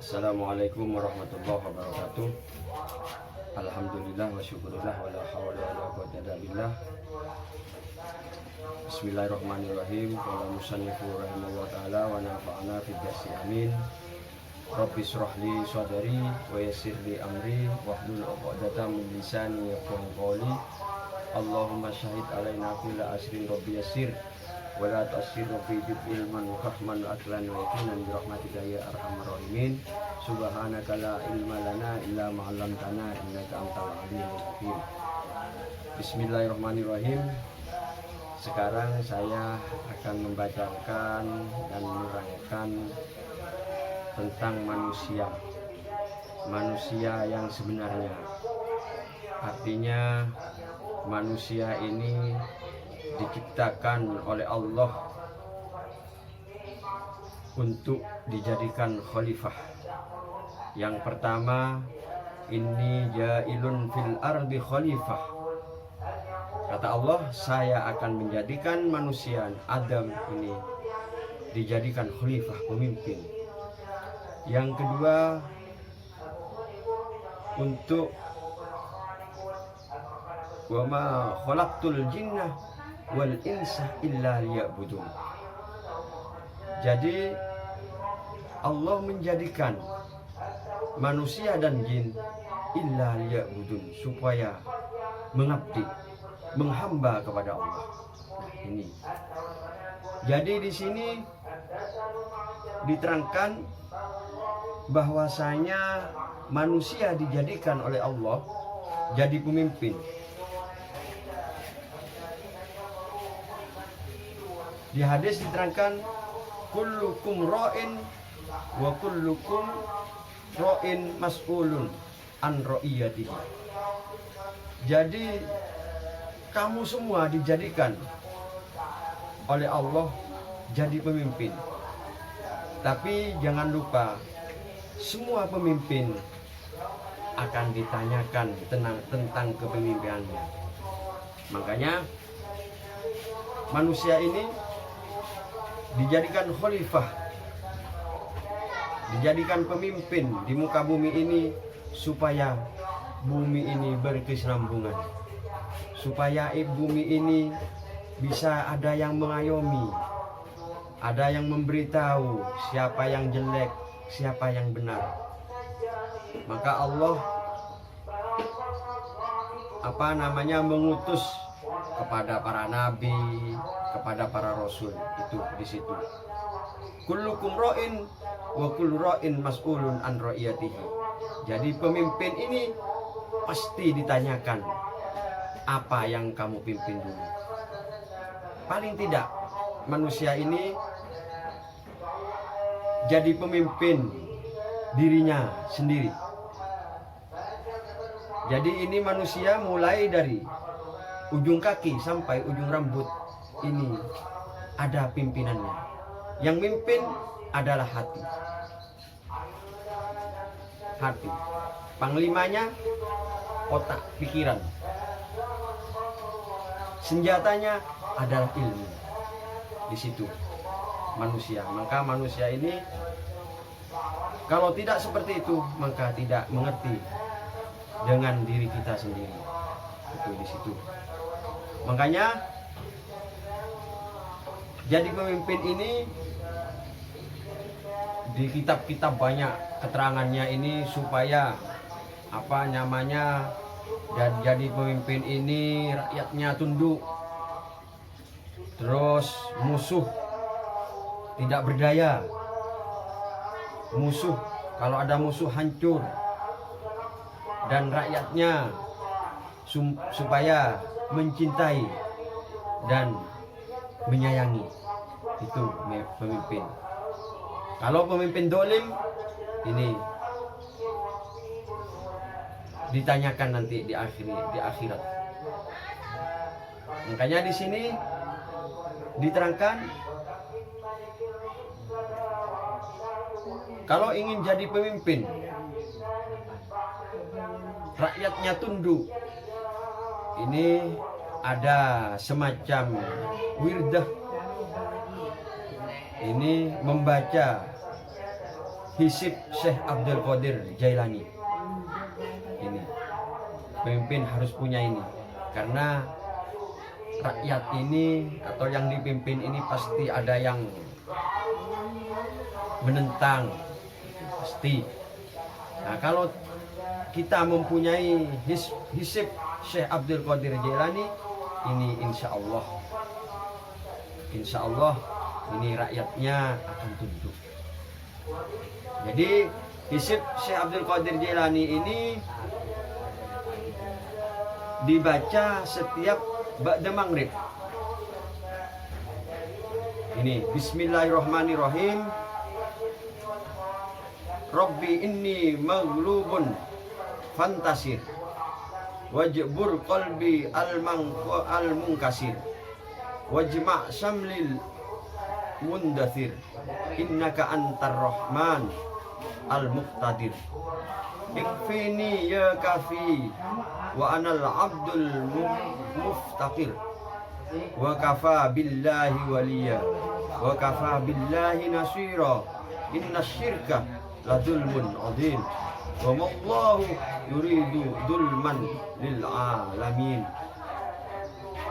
Assalamualaikum warahmatullahi wabarakatuh. Alhamdulillah wa syukurillah wa la hawla wa la quwwata illa billah. Bismillahirrahmanirrahim. Qala musannifu rahimahullah ta'ala wa nafa'ana fid darsi amin. Rabbi shrah li sadri wa yassir li amri wahlul 'uqdatam min lisani yafqahu qawli. Allahumma syahid alaina fil asrin rabbi yassir wa la tasir fi ilman wa fahman wa aklan wa yaqinan bi rahmatika ya arhamar rahimin. Subhanaka la ilma lana illa ma 'allamtana innaka antal alimul hakim. Bismillahirrahmanirrahim. Sekarang saya akan membacakan dan menerangkan tentang manusia yang sebenarnya. Artinya manusia ini diciptakan oleh Allah untuk dijadikan khalifah. Yang pertama, inni ja'ilun fil ardi khalifah. Kata Allah, saya akan menjadikan manusia Adam ini dijadikan khalifah, pemimpin. Yang kedua, untuk wa ma khalaqtul jinna wal insa illa liya'budun. Jadi Allah menjadikan manusia dan jin illa liya'budun, supaya mengabdi, menghamba kepada Allah. Nah, ini. Jadi di sini diterangkan bahwasanya manusia dijadikan oleh Allah jadi pemimpin. Di hadis diterangkan kullukum ra'in wa kullukum ra'in mas'ulun an ra'iyatihi. Jadi kamu semua dijadikan oleh Allah jadi pemimpin. Tapi jangan lupa, semua pemimpin akan ditanyakan tentang kepemimpinannya. Makanya manusia ini dijadikan khalifah, dijadikan pemimpin di muka bumi ini, supaya bumi ini berkesinambungan, supaya bumi ini bisa ada yang mengayomi, ada yang memberitahu siapa yang jelek, siapa yang benar. Maka Allah mengutus kepada para nabi, kepada para rasul. Itu di situ. Kullukum ra'in wa kullu ra'in mas'ulun an ra'iyatihi. Jadi pemimpin ini pasti ditanyakan apa yang kamu pimpin dulu. Paling tidak manusia ini jadi pemimpin dirinya sendiri. Jadi ini manusia mulai dari ujung kaki sampai ujung rambut ini ada pimpinannya. Yang mimpin adalah hati. Hati. Panglimanya otak, pikiran. Senjatanya adalah ilmu. Di situ manusia. Maka manusia ini kalau tidak seperti itu, maka tidak mengerti dengan diri kita sendiri. Itu di situ. Makanya jadi pemimpin ini di kitab-kitab banyak keterangannya ini, supaya dan jadi pemimpin ini rakyatnya tunduk, terus musuh tidak berdaya, musuh kalau ada musuh hancur, dan rakyatnya supaya mencintai dan menyayangi. Itu pemimpin. Kalau pemimpin dolim, ini ditanyakan nanti di akhirat. Makanya di sini diterangkan, kalau ingin jadi pemimpin, rakyatnya tunduk, ini ada semacam wirdah, ini membaca Hisib Syekh Abdul Qadir Jailani. Ini pemimpin harus punya ini, karena rakyat ini atau yang dipimpin ini pasti ada yang menentang, pasti. Nah, kalau kita mempunyai hisib Syekh Abdul Qadir Jailani, ini insya Allah ini rakyatnya akan tunduk. Jadi hisib Syekh Abdul Qadir Jailani ini dibaca setiap ba'da maghrib. Ini Bismillahirrahmanirrahim. Rabbi inni maghlubun fantasir wajbur qalbi al-munkasir wajma' samlil mundathir innaka antar rahman al-muqtadir ikfini ya kafi wa anal abdul muftaqir wa kafa billahi waliya wa kafa billahi nasira inna syirka ladulmun adhim wa mallahu yuridu dulman lil alamin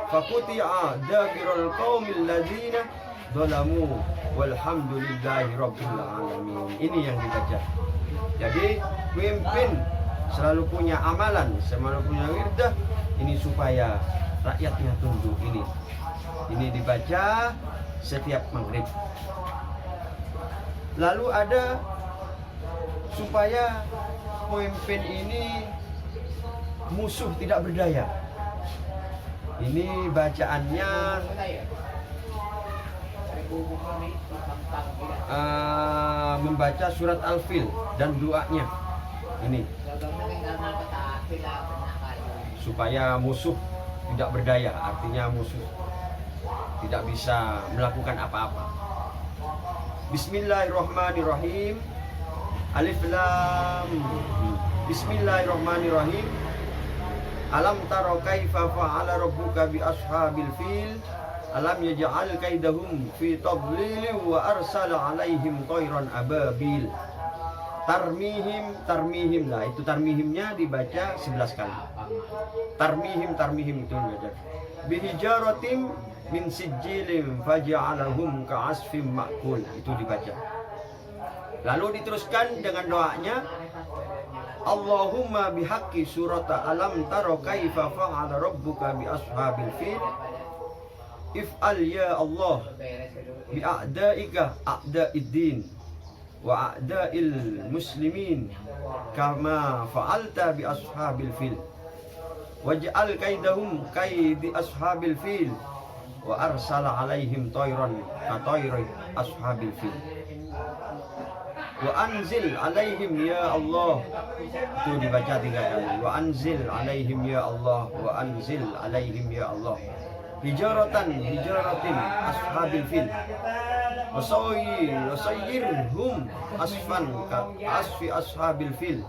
fakuti'a dabirul qaumil ladzina zalamu walhamdulillahi rabbil alamin. Ini yang dibaca. Jadi pemimpin selalu punya amalan, selalu punya wirdah ini supaya rakyatnya tunduk. Ini dibaca setiap maghrib. Lalu ada supaya pemimpin ini musuh tidak berdaya. Ini bacaannya membaca surat Al-Fil dan doanya. Ini supaya musuh tidak berdaya, artinya musuh tidak bisa melakukan apa-apa. Bismillahirrahmanirrahim. Alif Lam. Bismillahirrahmanirrahim. Alam taro kaifa fa'ala rabbuka bi ashabil fil. Alam yaj'al kaidahum fi tadlil wa arsala alaihim tayran ababil. Tarmihim lah, itu tarmihimnya dibaca 11 kali. Tarmihim itu dibaca. Bihijaratim min sijilin faja'alahum ka'asfim ma'kul, itu dibaca. Lalu diteruskan dengan doanya, Allahumma bihaqqi surata alam taro kaifa fa'ala rabbuka bi ashabil fil. If'al ya Allah bi a'daika a'daiddin wa a'dail muslimin kama fa'alta bi ashabil fil. Waj'al kaidahum kaidi ashabil fil wa arsala alaihim tayran ka tayri ashabil fil. Wa anzil alaihim ya Allah, itu dibaca 3 kali. Wa anzil alaihim ya Allah, wa anzil alaihim ya Allah. Hijaratin ashabil fil. Wasayyirhum asfan ka asfi ashabil fil.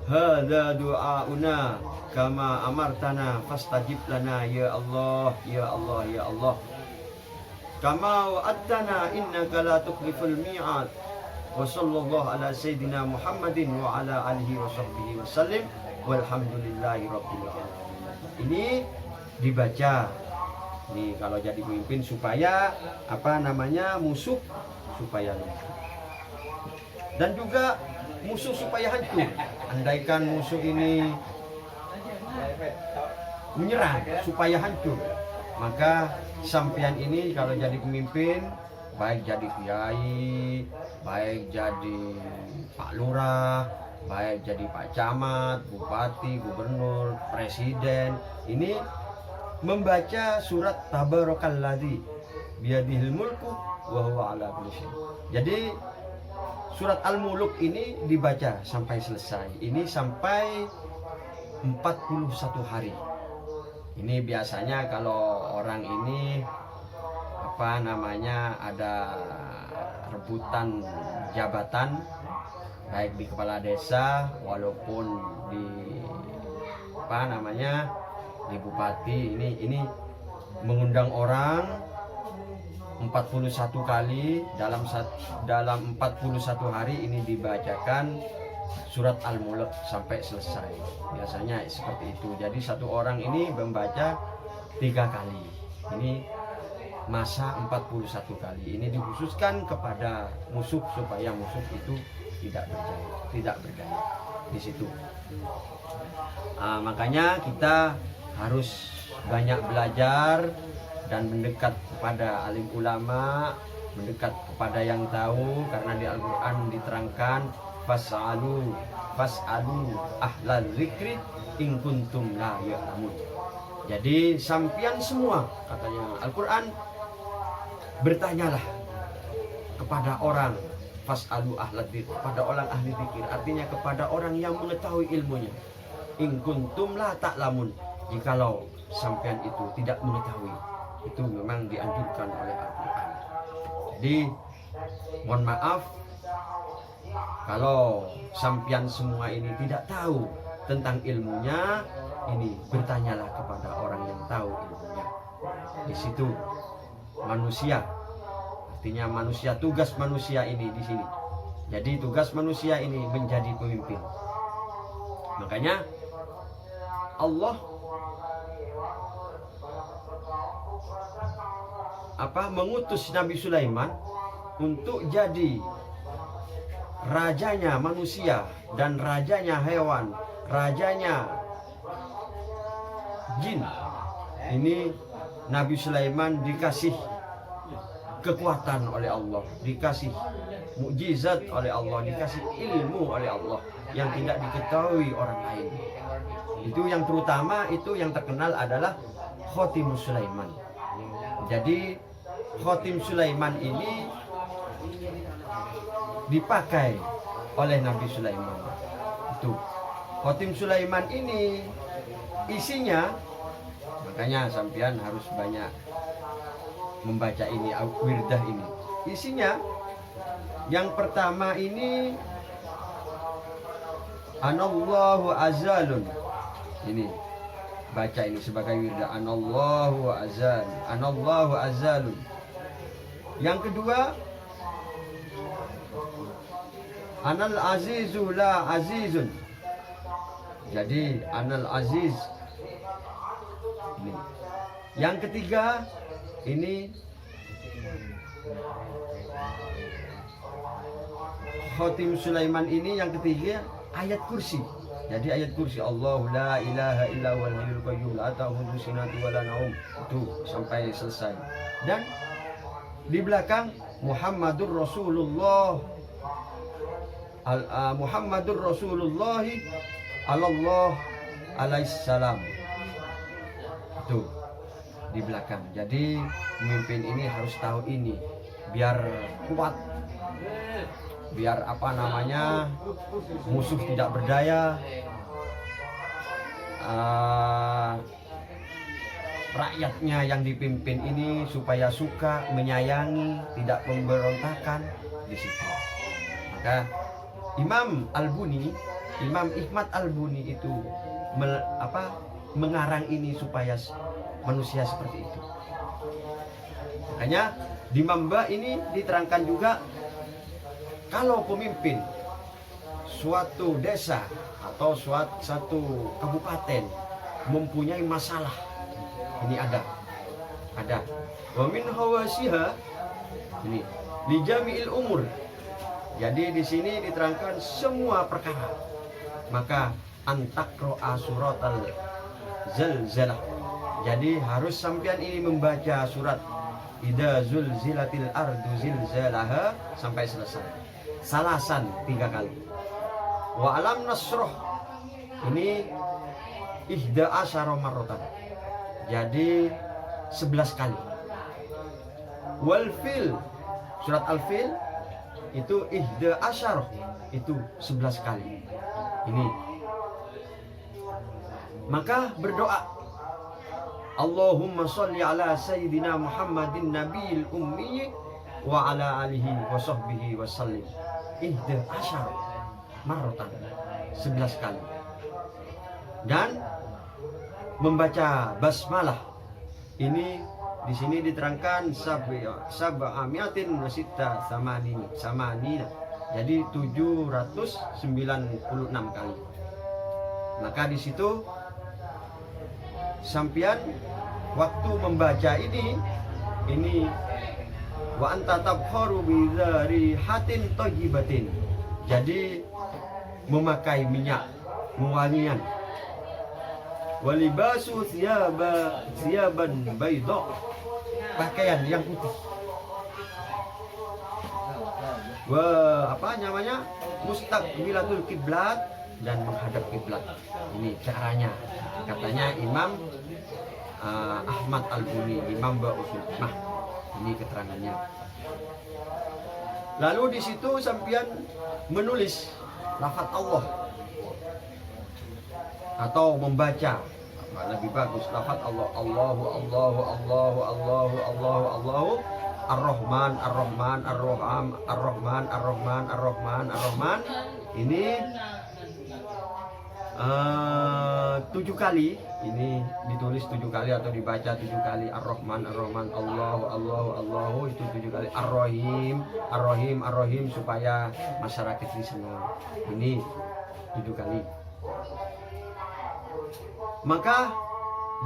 Hadza du'auna kama amartana fastajib lana ya Allah, ya Allah, ya Allah. Kama wa'adtana innaka la tukhliful mi'ad. Wa sallallahu ala sayyidina Muhammadin wa ala alihi wa sahbihi wa sallim walhamdulillahi rabbil alamin. Ini dibaca. Nih kalau jadi pemimpin supaya musuh supaya lumpuh. Dan juga musuh supaya hancur. Andaikan musuh ini menyerang supaya hancur, maka sampean ini kalau jadi pemimpin, baik jadi kiai, baik jadi Pak Lurah, baik jadi Pak Camat, Bupati, Gubernur, Presiden, ini membaca surat Tabarakalladzi biyadihil mulku wa huwa ala kulli syai'. Jadi surat Al-Muluk ini dibaca sampai selesai. Ini sampai 41 hari. Ini biasanya kalau orang ini ada rebutan jabatan baik di kepala desa walaupun di di bupati, ini mengundang orang 41 kali dalam 41 hari ini dibacakan surat Al-Mulk sampai selesai. Biasanya seperti itu. Jadi satu orang ini membaca 3 kali. Ini masa 41 kali. Ini dikhususkan kepada musuh supaya musuh itu tidak berjaya di situ. Makanya kita harus banyak belajar dan mendekat kepada alim ulama, mendekat kepada yang tahu, karena di Al-Quran diterangkan fas'alu ahlal zikri in kuntum la ya'lamun. Jadi sampian semua, katanya Al-Quran, bertanyalah kepada orang, fas'alu ahlal zikri, kepada orang ahli zikir, artinya kepada orang yang mengetahui ilmunya. In kuntum la ta'lamun, jikalau sampian itu tidak mengetahui. Itu memang dianjurkan oleh Al-Quran. Jadi mohon maaf kalau sampian semua ini tidak tahu tentang ilmunya. Ini bertanyalah kepada orang yang tahu ilmunya. Di situ manusia, artinya manusia, tugas manusia ini di sini. Jadi tugas manusia ini menjadi pemimpin. Makanya Allah mengutus Nabi Sulaiman untuk jadi rajanya manusia dan rajanya hewan, rajanya jin. Ini Nabi Sulaiman dikasih kekuatan oleh Allah, dikasih mukjizat oleh Allah, dikasih ilmu oleh Allah yang tidak diketahui orang lain. Itu yang terutama, itu yang terkenal adalah Khotimus Sulaiman. Jadi Khotim Sulaiman ini dipakai oleh Nabi Sulaiman. Itu Khotim Sulaiman ini isinya, makanya sampean harus banyak membaca ini, wirdah ini. Isinya yang pertama ini Anallahu azalun. Ini baca ini sebagai wirdah, Anallahu azal, Anallahu azalun. Yang kedua, Anal azizu la azizun. Jadi Anal aziz. Ini. Yang ketiga, ini Khotim Sulaiman ini yang ketiga ayat kursi. Jadi ayat kursi, Allahu la ilaha illa huwal hayyul qayyum la ta'khudhuhu sinatun wa la naum. Itu sampai selesai. Dan di belakang Muhammadur Rasulullah Muhammadur Rasulullah Allah alaihissalam. Itu di belakang. Jadi pemimpin ini harus tahu ini biar kuat, biar musuh tidak berdaya, rakyatnya yang dipimpin ini supaya suka, menyayangi, tidak pemberontakan di situ. Maka Imam Al-Buni, Imam Ihmad Al-Buni itu mengarang ini supaya manusia seperti itu. Makanya di Mamba ini diterangkan juga, kalau pemimpin suatu desa atau suatu kabupaten mempunyai masalah, ini ada wa min hawasiha, ini li jami'il umur. Jadi di sini diterangkan semua perkara. Maka antakro'a suratal zalzalah. Jadi harus sampean ini membaca surat Idza zulzilatil ardu zilzalaha sampai selesai. Salasan 3 kali. Wa alam nasroh, ini ihda asyara marrotan. Jadi 11 kali. Wal fil, surat Al-Fil itu ihda asyara, itu 11 kali. Ini. Maka berdoa, Allahumma sholli ala sayyidina Muhammadin nabiyil ummi wa ala alihi wa sahbihi wa sallim. Ihda asyara marrotan, 11 kali. Dan membaca basmalah ini Di sini diterangkan sab'amiatin wasita samanina. Jadi 796 kali. Maka di situ sampian waktu membaca ini wa anta tabkharu bi hatin thayyibatin. Jadi memakai minyak wangian. Walibasu thiyaban bayda, pakaian yang putih. Mustaqbilatul kiblat, dan menghadap kiblat. Ini caranya. Katanya Imam Ahmad Al-Buni, Imam Ba'usul Hikmah. Ini keterangannya. Lalu di situ sampian menulis lafaz Allah atau membaca, lebih bagus lafaz Allah, Allahu Allahu Allahu Allahu Allahu Allahu Ar-Rahman Ar-Rahman Ar-Rahman Ar-Rahman Ar-Rahman Ar-Rahman Ar-Rahman. Ini 7 kali. Ini ditulis 7 kali atau dibaca 7 kali. Ar-Rahman Ar-Rahman Allahu Allahu Allahu, itu 7 kali. Ar-Rahim Ar-Rahim Ar-Rahim, supaya masyarakat ini senang. Ini 7 kali. Maka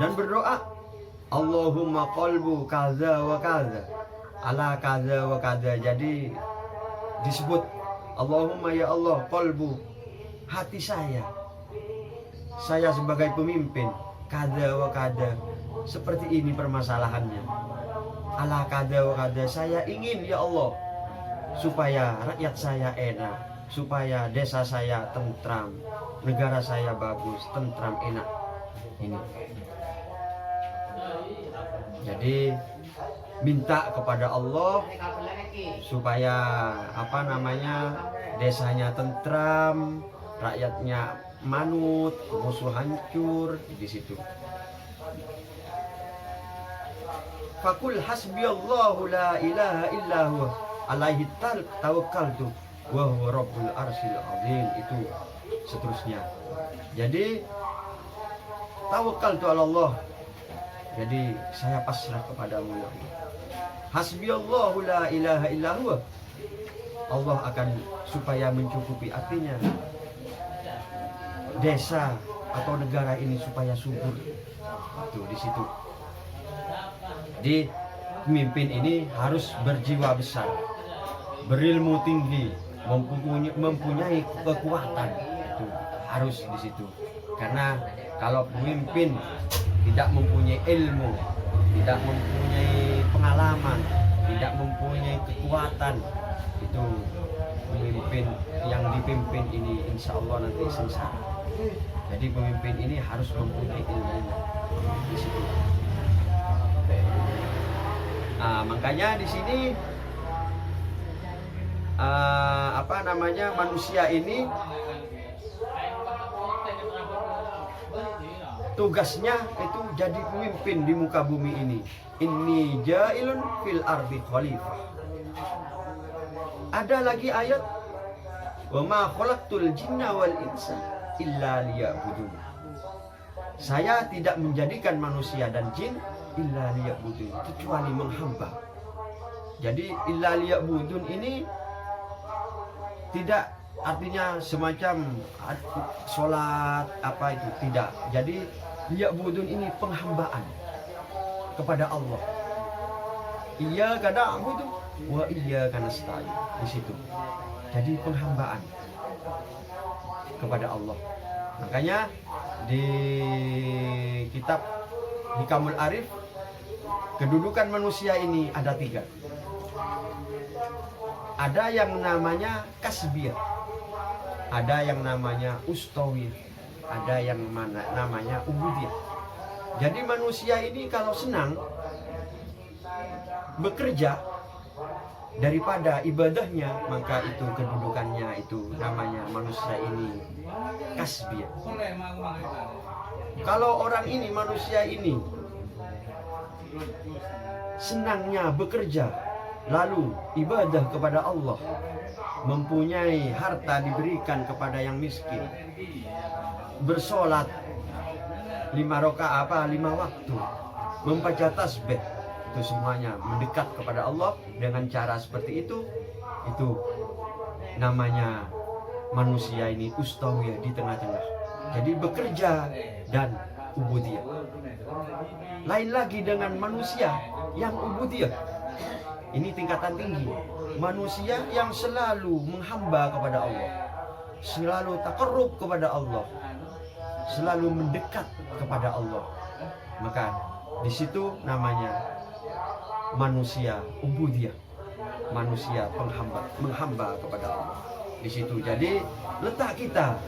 dan berdoa, Allahumma qalbu kaza wa kaza ala kaza wa kaza. Jadi disebut Allahumma, ya Allah, qalbu, hati saya sebagai pemimpin, kada wa kada, seperti ini permasalahannya, ala kada wa kada, saya ingin ya Allah supaya rakyat saya enak, supaya desa saya tentram, negara saya bagus, tentram, enak. Ini jadi minta kepada Allah supaya desanya tentram, rakyatnya manut, musuh hancur. Di situ fakul hasbiyallahu la ilaha illa huwa alaihi tawakkaltu wa huwa rabbul arsyil azim. Itu seterusnya. Jadi tawakkaltu ala Allah, jadi saya pasrah kepadamu ya Allah. Hasbiyallahu la ilaha illa huwa, Allah akan supaya mencukupi, artinya desa atau negara ini supaya subur. Itu di situ. Jadi pemimpin ini harus berjiwa besar, berilmu tinggi, mempunyai kekuatan. Itu harus di situ. Karena kalau pemimpin tidak mempunyai ilmu, tidak mempunyai pengalaman, tidak mempunyai kekuatan, itu pemimpin yang dipimpin ini insya Allah nanti sengsara. Jadi pemimpin ini harus mempunyai ilmu di situ. Makanya di sini manusia ini tugasnya itu jadi pemimpin di muka bumi ini. Inni ja'ilun fil ardi khalifah. Ada lagi ayat, wa ma khalaqtul jinna wal insa illa liya'budun. Saya tidak menjadikan manusia dan jin illa liya'budun, kecuali menghamba. Jadi illa liya'budun ini tidak artinya semacam sholat apa itu, tidak. Jadi liya'budun ini penghambaan kepada Allah. Iya kada abudu wa iya kana nasta'in. Di situ. Jadi penghambaan kepada Allah. Makanya di kitab Hikamul Arif, kedudukan manusia ini ada 3. Ada yang namanya kasbiyah, ada yang namanya ustawiyah, ada yang namanya ubudiyah. Jadi manusia ini kalau senang bekerja daripada ibadahnya, maka itu kedudukannya, itu namanya manusia ini kasbiyah. Kalau orang ini, manusia ini senangnya bekerja lalu ibadah kepada Allah, mempunyai harta diberikan kepada yang miskin, bersolat 5 waktu, membaca tasbih itu semuanya mendekat kepada Allah dengan cara seperti itu namanya manusia ini ustawiyah di tengah-tengah. Jadi bekerja dan ubudiyah. Lain lagi dengan manusia yang ubudiyah. Ini tingkatan tinggi. Manusia yang selalu menghamba kepada Allah, selalu taqarrub kepada Allah, selalu mendekat kepada Allah. Maka di situ namanya manusia ubudiyah, manusia menghamba kepada Allah. Di situ jadi letak kita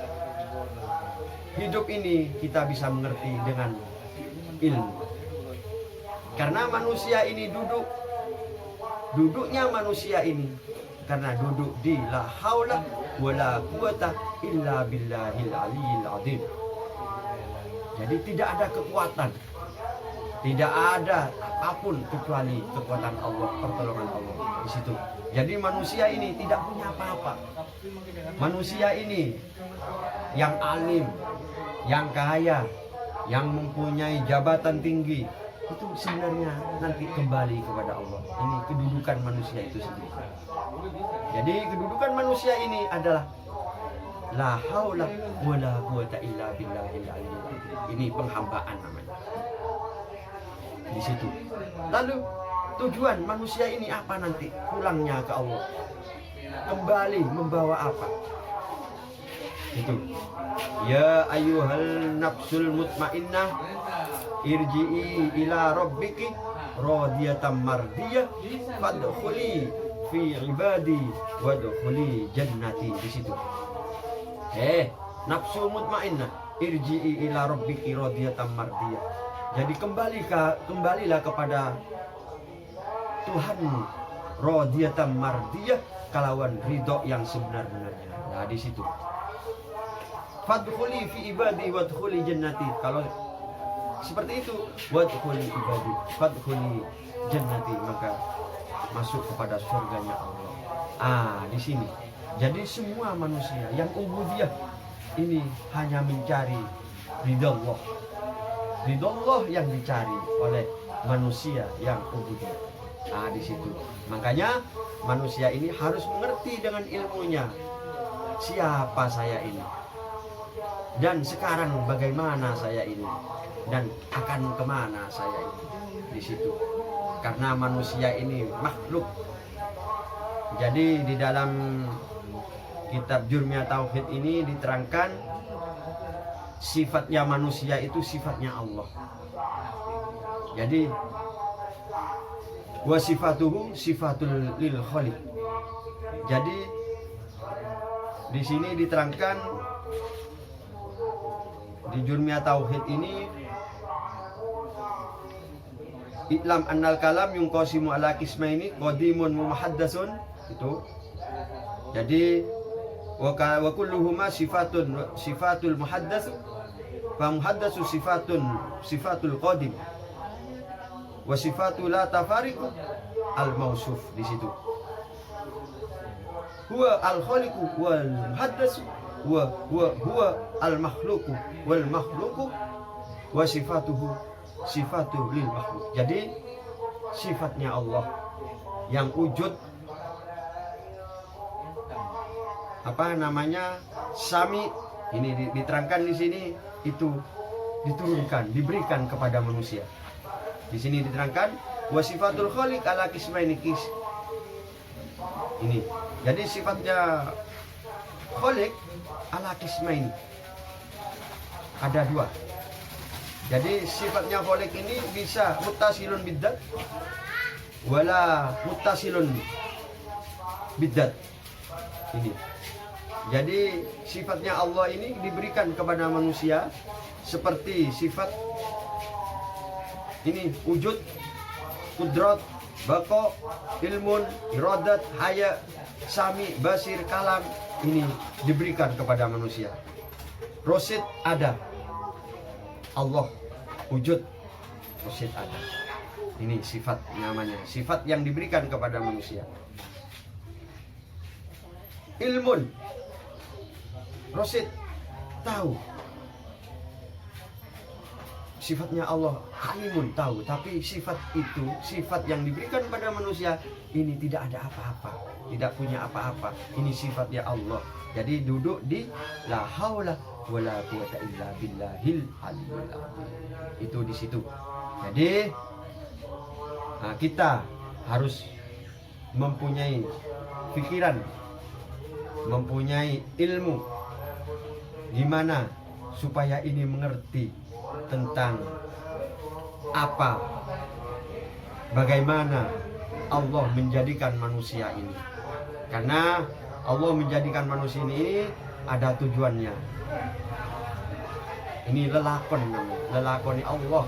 hidup ini, kita bisa mengerti dengan ilmu. Karena manusia ini duduknya manusia ini karena duduk di la haula wala quwata illa billahil aliyil azim. Jadi tidak ada kekuatan, tidak ada apapun kecuali kekuatan Allah, pertolongan Allah di situ. Jadi manusia ini tidak punya apa-apa. Manusia ini yang alim, yang kaya, yang mempunyai jabatan tinggi, itu sebenarnya nanti kembali kepada Allah. Ini kedudukan manusia itu sendiri. Jadi kedudukan manusia ini adalah la haula wala quwata illa billahil aliyyil azim. Ini penghambaan namanya. Di situ. Lalu tujuan manusia ini apa nanti? Pulangnya ke Allah. Kembali membawa apa? Itu. Ya ayyuhal nafsul mutmainnah irji'i ila rabbiki radiyatan mardiyah fadkhuli fi ibadi wadkhuli jannati. Di situ. Nafsu mutmainnah irji'i ila rabbiki radiyatan mardiyah. Jadi kembalilah kepada Tuhanmu, radiyatan mardiyah, kalawan ridho yang sebenar-benarnya. Nah, di situ. Fadkhuli fi ibadi wadkhuli jannati. Kalau seperti itu, wadkhuli ibadi fadkhuli jannati, maka masuk kepada surganya Allah. Di sini. Jadi semua manusia yang ubudiyah ini hanya mencari ridho Allah. Ridho Allah yang dicari oleh manusia yang ubudiyah. Di situ. Makanya manusia ini harus mengerti dengan ilmunya siapa saya ini, dan sekarang bagaimana saya ini, dan akan kemana saya ini. Di situ. Karena manusia ini makhluk. Jadi di dalam kitab Jurmiyah Tauhid ini diterangkan sifatnya manusia itu sifatnya Allah. Jadi wa sifatuhu sifatul lil khaliq. Jadi di sini diterangkan di Jurmiyah Tauhid ini, Iklam annal kalam yungqasimu ala qismaini qadimun muhaddatsun. Itu. Jadi wa kulluhuma sifatul muhaddats fa muhaddatsu sifatul qadim wa sifatu la tafariqu al mausuf. Di situ. Huwa al khaliqu wal muhaddatsu huwa al makhluqu wal makhluqu wa sifatuhu sifatul lil makhluk. Jadi sifatnya Allah yang wujud, sami, ini diterangkan di sini, itu diturunkan, diberikan kepada manusia. Di sini diterangkan wasifatul khaliq ala qismaini qis. Ini. Jadi sifatnya khaliq ala qismaini. Ada dua. Jadi sifatnya khaliq ini bisa muttasilun bidzat wala muttasilun bidzat. Ini. Jadi sifatnya Allah ini diberikan kepada manusia seperti sifat ini, wujud, kudrat, bako, ilmun, iradat, haya, sami, basir, kalam. Ini diberikan kepada manusia. Rosid ada, Allah wujud, rosid ada. Ini sifat namanya, sifat yang diberikan kepada manusia. Ilmun, rosid, tahu. sifatnya Allah halimun, tahu, tapi sifat itu, sifat yang diberikan pada manusia ini tidak ada apa-apa, tidak punya apa-apa. Ini sifatnya Allah. Jadi duduk di la haula wala quwata illa billahil aliyyil azim. Itu di situ. Jadi kita harus mempunyai pikiran, mempunyai ilmu gimana supaya ini mengerti tentang apa, bagaimana Allah menjadikan manusia ini. Karena Allah menjadikan manusia ini ada tujuannya. Ini lelakon namanya, lelakoni Allah.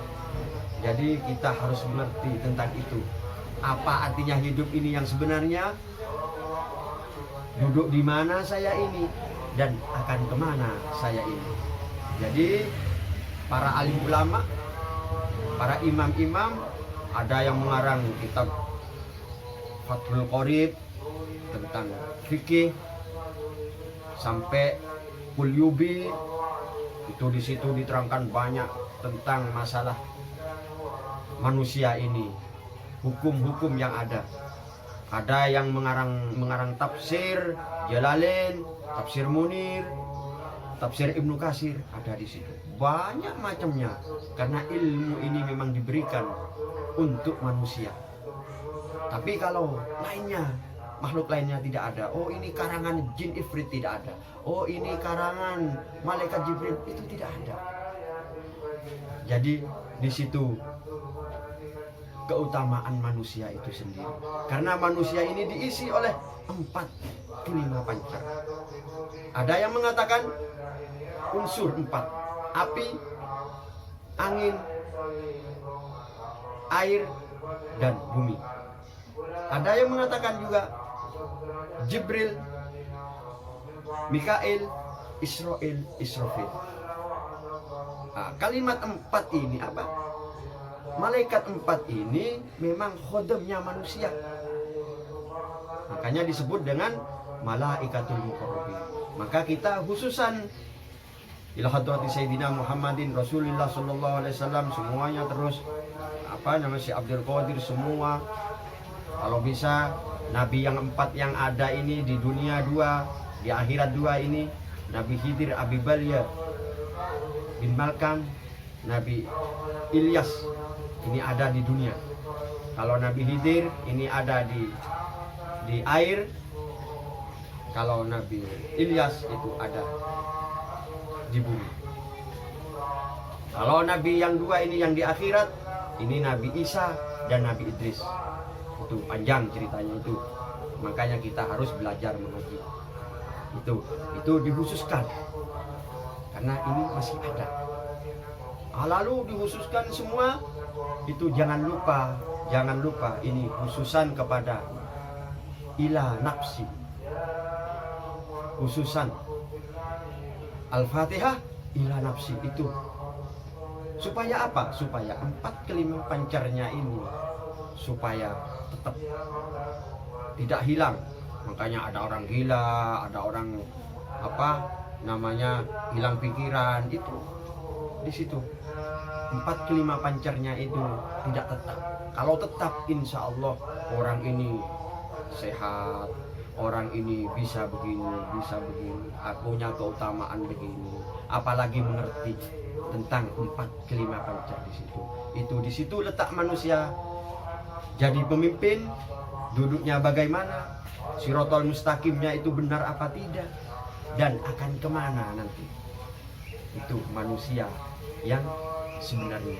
Jadi kita harus mengerti tentang itu. Apa artinya hidup ini yang sebenarnya? Duduk di mana saya ini dan akan kemana saya ini. Jadi para alim ulama, para imam-imam, ada yang mengarang kitab Fathul Qorib tentang fikih sampai Kulyubi, itu di situ diterangkan banyak tentang masalah manusia ini, hukum-hukum yang ada. Ada yang mengarang tafsir Jalalain, tafsir Munir, tafsir Ibnu Katsir, ada di situ. Banyak macamnya, karena ilmu ini memang diberikan untuk manusia. Tapi kalau lainnya, makhluk lainnya tidak ada. Oh, ini karangan jin ifrit, tidak ada. Oh, ini karangan malaikat Jibril, itu tidak ada. Jadi di situ keutamaan manusia itu sendiri. Karena manusia ini diisi oleh 4 kelima pancar. Ada yang mengatakan unsur 4, api, angin, air, dan bumi. Ada yang mengatakan juga Jibril, Mikail, Israel, Israfil. Kalimat 4 ini apa? Malaikat 4 ini memang khodamnya manusia. Makanya disebut dengan malaikatul muqarrabin. Maka kita khususan ila hadrati Sayyidina Muhammadin Rasulullah sallallahu alaihi wasallam, semuanya terus si Abdul Qadir, semua kalau bisa nabi yang 4 yang ada ini di dunia 2, di akhirat 2 ini, Nabi Khidir, Abi Balya bin Malkam, Nabi Ilyas ini ada di dunia. Kalau Nabi Khidir ini ada di air. Kalau Nabi Ilyas itu ada di bumi. Kalau Nabi yang 2 ini yang di akhirat, ini Nabi Isa dan Nabi Idris. Itu panjang ceritanya itu. Makanya kita harus belajar mengaji. Itu dikhususkan karena ini masih ada. Lalu dikhususkan semua itu jangan lupa ini khususan kepada ila nafsi, khususan Al-Fatihah ila nafsi itu supaya apa? Supaya 4 kelima pancarnya ini supaya tetap tidak hilang. Makanya ada orang gila, ada orang hilang pikiran, itu di situ 4 kelima pancarnya itu tidak tetap. Kalau tetap, insya Allah orang ini sehat, orang ini bisa begini, punya keutamaan begini. Apalagi mengerti tentang 4 kelima pancar di situ. Itu di situ letak manusia jadi pemimpin, duduknya bagaimana, Shiratal mustaqimnya itu benar apa tidak, dan akan kemana nanti. Itu manusia yang sebenarnya.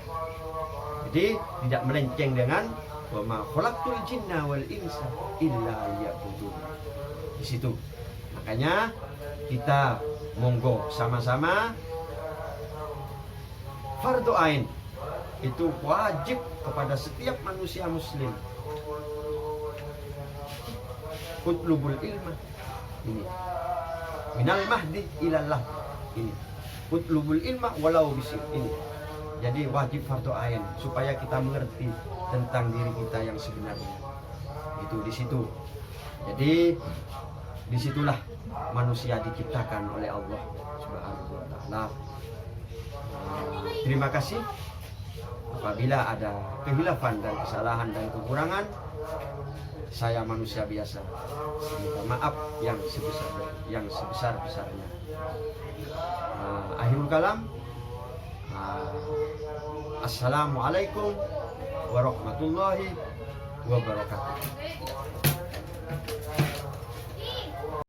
Jadi tidak melenceng dengan wa ma khalaqtul jinna wal insa illa liya'budun. Di situ. Makanya kita monggo sama-sama fardu ain itu wajib kepada setiap manusia muslim. Utlubul ilma ini minal mahdi ilallah ini. Utlubul ilma walau bisir ini. Jadi wajib fardu ain supaya kita mengerti tentang diri kita yang sebenarnya. Itu di situ. Jadi disitulah manusia diciptakan oleh Allah Subhanahu wa taala. Terima kasih Apabila ada kehilafan dan kesalahan dan kekurangan, saya manusia biasa, minta maaf yang sebesar-besarnya. Akhirul kalam, assalamualaikum warahmatullahi wabarakatuh.